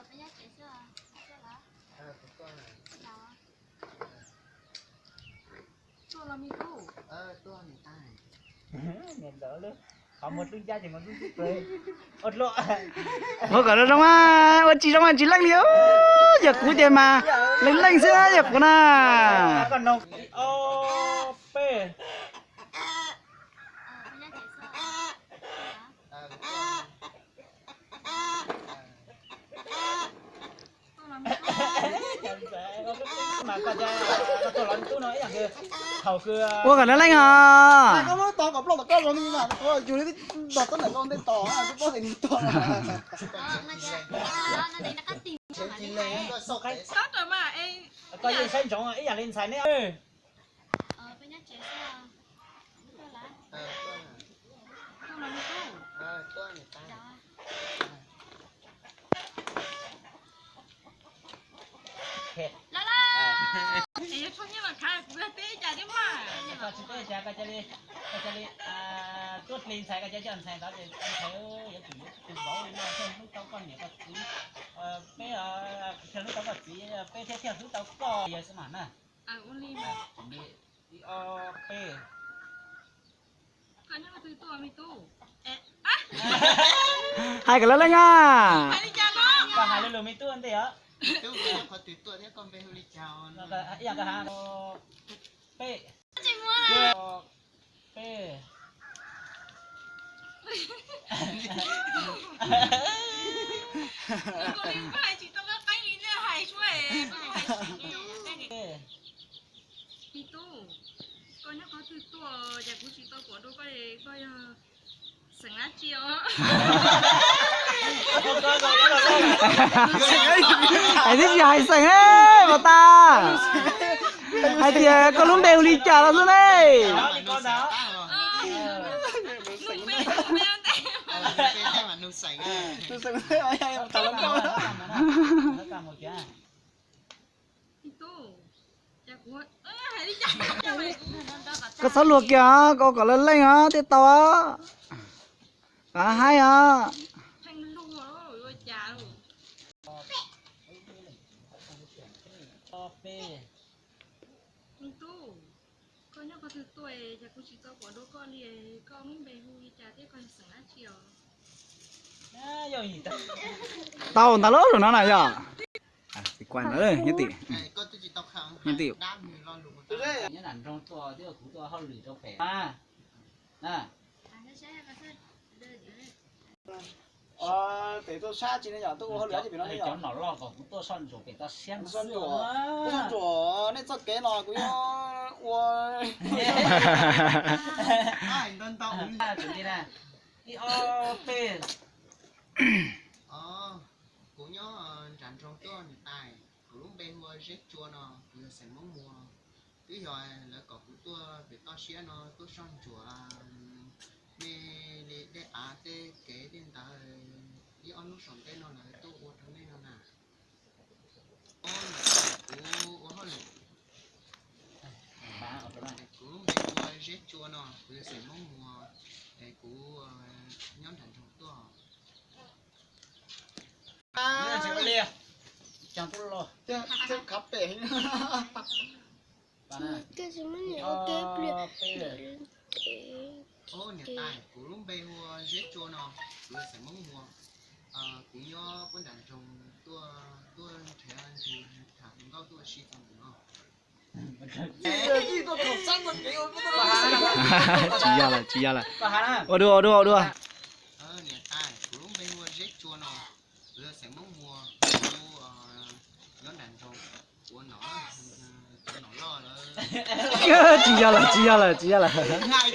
bây giờ chế chưa à? Chưa là? Tua này. Nào à? Tua là mi tu. Tua này tai. Nhìn đỡ luôn. Họ một đứa cha chỉ một đứa cười. Ốt lộ. Vô cả đâu mà, ô chỉ lăng liếu, giờ cú tiền mà, lăng xưa giờ cú na. Còn nông. Ô pe. Bây giờ chế chưa à? Tua là mi tu. Mà cả cha nó tổ lần tu nói rằng kìa. Hầu cứ. Vô cả nó lăng à. Có nó to có con rồi nhưng mà có dù cái đọt tất là con tên to à, có thể đi to. Nó đấy nó cắt tìm cho mà đi. Tốt rồi mà em. Coi như sinh sống ấy là lên xài nữa. Bây giờ chế chưa à? Chưa là? Tua là mi tu. Tua này tai. Đó. Là là. Em không như là khai cũng là tế chả chứ mà. Cho chị tới cha cái đi. Cái đi tuốt lên xài cái chân xài đó thì anh thấy vậy thì từ bỏ đi mà không lúc tao con nhỉ cái gì bây giờ theo lúc tao có gì bây theo lúc tao có giờ xem nè Uli mà. đi p Coi như là từ tua mi tu. Hai cái nó lăng à. Hai đi cha nó. và hai lulu mi tu anh thấy hả Tôi có từ tua thế con bé huli chào. cái cái hàng p Chị mua à? p Cô đi có hai chị tao có cái lý này hay chú ấy. Có hai chị này. Mi tu. Coi như có từ tua, giờ cũng chỉ tao của đâu coi sừng á chiều. Ai thích gì hay sành ấy, bà ta. Hai thì có lúc đều đi chả là xuống đây. đó đi con đó Lúc mẹ lúc mẹ anh em. Cái mà nụ sành à. Nụ sành thế ai em tao lắm con. nó cầm một cái Mi tu. Giờ cũng hai đi cha. Có sáu luộc kìa, có cả lớn lăng á, thế to á. À hai á. Thanh lu rồi cha rồi. p Mi tu. Coi như có từ tuổi, giờ cũng chỉ tao của đâu con liền con bé hui cha thế con sừng á chiều. rồi gì ta Tao ta lỡ rồi nó này giờ. À, thì quan nữa đây, nhất tỷ. Con tôi chỉ tao khang. Nhân tỷ. Đam người lo lụt. nhớ đàn trong to chứ cũng to hơn lười cho khỏe à nè Để tôi xa chỉ nên nhỏ tôi hơn nữa chỉ phải nói cho nhỏ. nó lo còn cũng to son rồi phải ta xem Xuân rủa, xuân rủa, nên cho cái nó cũng ôi. Ai nên tao uống. chuẩn đi nè đi p Cũng nhớ rắn trong tôi này tài, cũng bên mua rết chua nó, vừa sẽ mong mua. Cứ rồi là có của tôi về to xía nó tôi son chùa để tê kế đến ta đi ăn lúc sống tên nó là tôi uống thằng này nó nè. Ôi hơi cũng bên mua rết chua nó, vừa sẽ mong mua để cũng nhóm rắn trong tôi. chẳng có lo Chứ khắp bể Cái gì mà nhỉ? Ok, p ô nhà tài của lúc bây mua giết chua nó vừa sẽ mong mua cũng do con đàn trồng tua thế thì thả cũng cao tua xịt trong nó Chỉ ra là. Ô đua. nhà tài của lúc bây mua giết chua nó vừa sẽ mong mua nhóm đàn trồng của nó lo nữa Chỉ ra là. ngay